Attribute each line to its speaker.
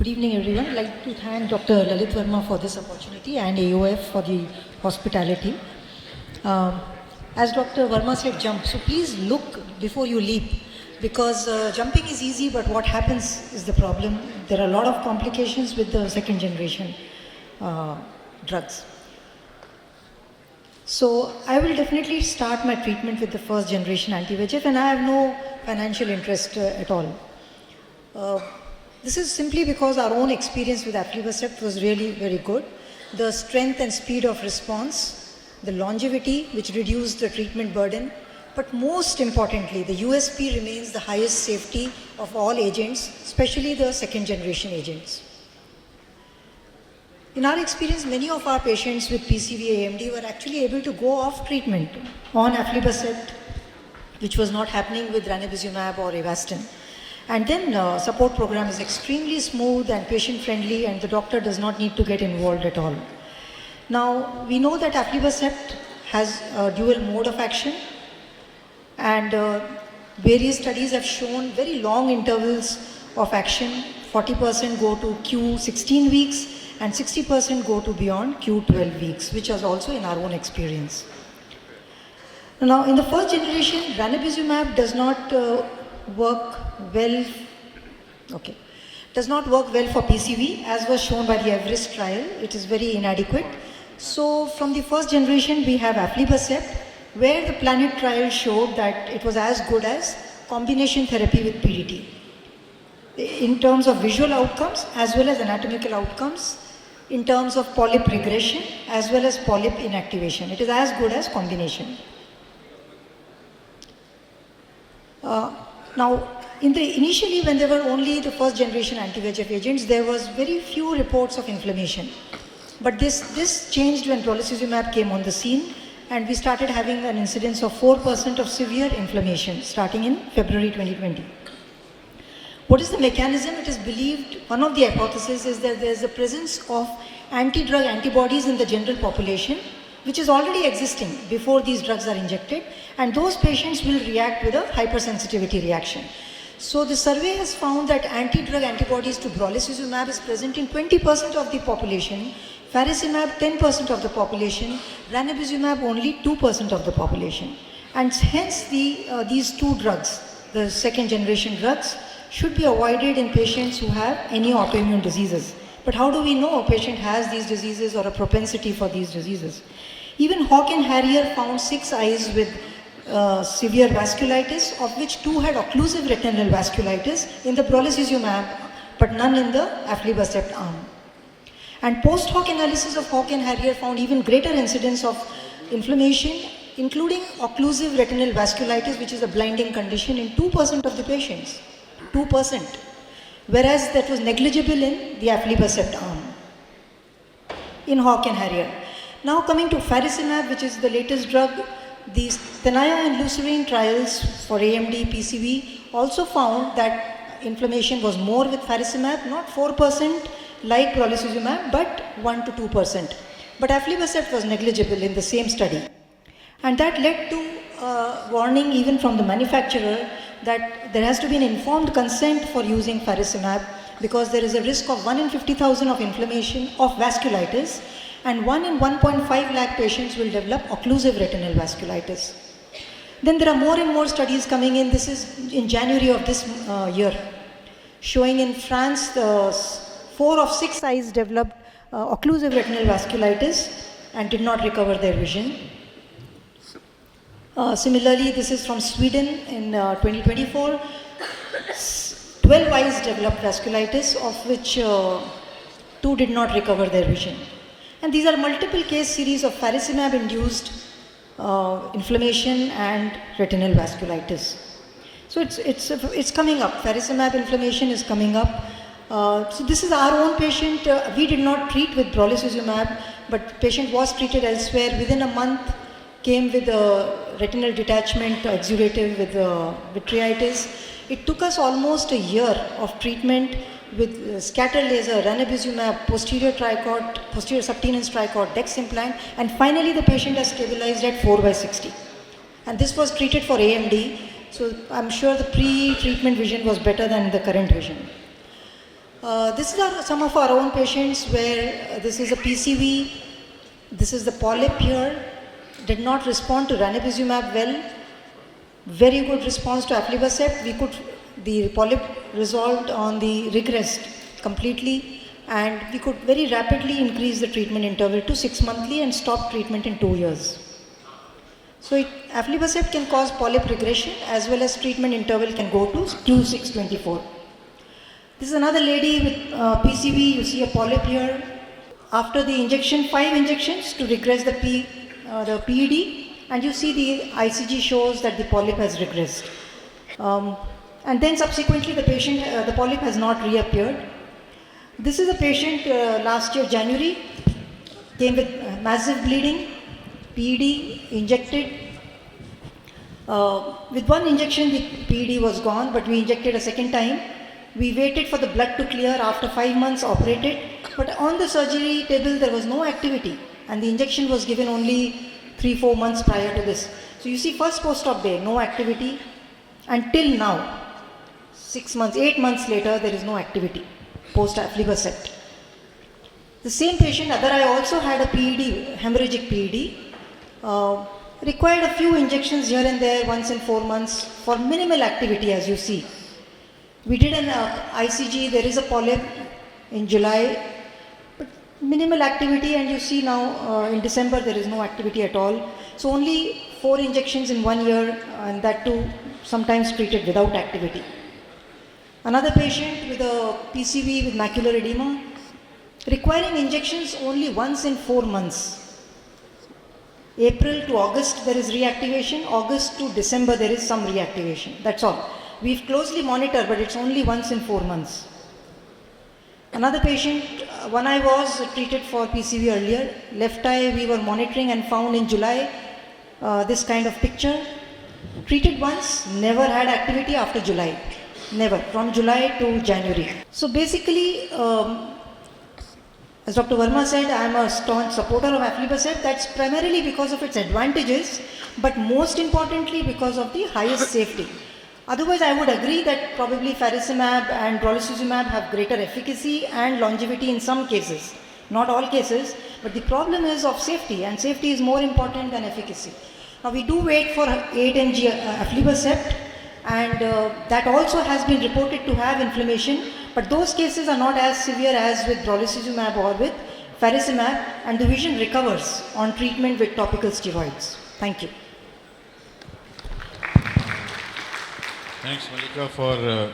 Speaker 1: Good evening, everyone. I'd like to thank Dr. Lalit Verma for this opportunity and AOF for the hospitality. As Dr. Verma said, jump. So please look before you leap, because jumping is easy, but what happens is the problem. There are a lot of complications with the second generation drugs. So I will definitely start my treatment with the first generation anti-VEGF, and I have no financial interest at all. This is simply because our own experience with aflibercept was really very good. The strength and speed of response, the longevity which reduced the treatment burden, but most importantly, the USP remains the highest safety of all agents, especially the second generation agents. In our experience, many of our patients with PCV AMD were actually able to go off treatment on aflibercept, which was not happening with ranibizumab or Avastin. And then support program is extremely smooth and patient friendly, and the doctor does not need to get involved at all. Now, we know that aflibercept has a dual mode of action, and various studies have shown very long intervals of action. 40% go to Q16 weeks and 60% go to beyond Q12 weeks, which is also in our own experience. Now, in the first generation, ranibizumab does not work well for PCV, as was shown by the Everest trial. It is very inadequate. So from the first generation, we have aflibercept, where the Planet trial showed that it was as good as combination therapy with PDT in terms of visual outcomes as well as anatomical outcomes, in terms of polyp regression as well as polyp inactivation. It is as good as combination. Now, initially when there were only the first generation anti-VEGF agents, there was very few reports of inflammation. But this changed when brolucizumab came on the scene, and we started having an incidence of 4% of severe inflammation starting in February 2020. What is the mechanism? It is believed, one of the hypotheses is that there is a presence of anti-drug antibodies in the general population, which is already existing before these drugs are injected, and those patients will react with a hypersensitivity reaction. So the survey has found that anti-drug antibodies to brolucizumab is present in 20% of the population, faricimab 10% of the population, ranibizumab only 2% of the population. And hence these two drugs, the second generation drugs, should be avoided in patients who have any autoimmune diseases. But how do we know a patient has these diseases or a propensity for these diseases? Even Hawk and Harrier found 6 eyes with severe vasculitis, of which 2 had occlusive retinal vasculitis in the brolucizumab, but none in the aflibercept arm. And post-hoc analysis of Hawk and Harrier found even greater incidence of inflammation, including occlusive retinal vasculitis, which is a blinding condition, in 2% of the patients. 2%. Whereas that was negligible in the aflibercept arm, in Hawk and Harrier. Now coming to faricimab, which is the latest drug, these Tenaya and Lucerne trials for AMD, PCV also found that inflammation was more with faricimab, not 4% like brolucizumab, but 1 to 2%. But aflibercept was negligible in the same study. And that led to a warning even from the manufacturer that there has to be an informed consent for using faricimab, because there is a risk of 1 in 50,000 of inflammation of vasculitis, and 1 in 1.5 lakh patients will develop occlusive retinal vasculitis. Then there are more and more studies coming in. This is in January of this year, showing in France 4 of 6 eyes developed occlusive retinal vasculitis and did not recover their vision. Similarly, this is from Sweden in 2024. 12 eyes developed vasculitis, of which 2 did not recover their vision. And these are multiple case series of faricimab-induced inflammation and retinal vasculitis. So it's coming up. Faricimab inflammation is coming up. So this is our own patient. We did not treat with brolucizumab, but patient was treated elsewhere. Within a month, came with a retinal detachment, exudative with vitritis. It took us almost a year of treatment with scatter laser, ranibizumab, posterior tricot, posterior subtenous tricot, DEX implant, and finally the patient has stabilized at 4/60. And this was treated for AMD, so I'm sure the pre-treatment vision was better than the current vision. These are some of our own patients where this is a PCV, this is the polyp here, did not respond to ranibizumab well, very good response to aflibercept. The polyp resolved on the regressed completely, and we could very rapidly increase the treatment interval to 6 monthly and stop treatment in 2 years. So aflibercept can cause polyp regression as well as treatment interval can go to Q624. This is another lady with PCV. You see a polyp here. After the injection, 5 injections to regress the PED, and you see the ICG shows that the polyp has regressed. And then subsequently the polyp has not reappeared. This is a patient last year January, came with massive bleeding, PED injected. With one injection the PED was gone, but we injected a second time. We waited for the blood to clear. After 5 months operated, but on the surgery table there was no activity, and the injection was given only 3-4 months prior to this. So you see, first post-op day, no activity, until now, 6 months, 8 months later, there is no activity post-aflibercept. The same patient, other eye, also had a PED, hemorrhagic PED, required a few injections here and there once in 4 months for minimal activity, as you see. We did an ICG, there is a polyp in July, but minimal activity, and you see now in December there is no activity at all. So only 4 injections in 1 year, and that too sometimes treated without activity. Another patient with a PCV with macular edema, requiring injections only once in 4 months. April to August there is reactivation, August to December there is some reactivation, that's all. We've closely monitored, but it's only once in 4 months. Another patient, one eye was treated for PCV earlier, left eye we were monitoring and found in July this kind of picture. Treated once, never had activity after July, never, from July to January. So basically, as Dr. Verma said, I am a staunch supporter of aflibercept. That's primarily because of its advantages, but most importantly because of the highest safety. Otherwise, I would agree that probably faricimab and brolucizumab have greater efficacy and longevity in some cases, not all cases, but the problem is of safety, and safety is more important than efficacy. Now, we do wait for 8 mg aflibercept, and that also has been reported to have inflammation, but those cases are not as severe as with brolucizumab or with faricimab, and the vision recovers on treatment with topical steroids. Thank you.
Speaker 2: Thanks, Malika, for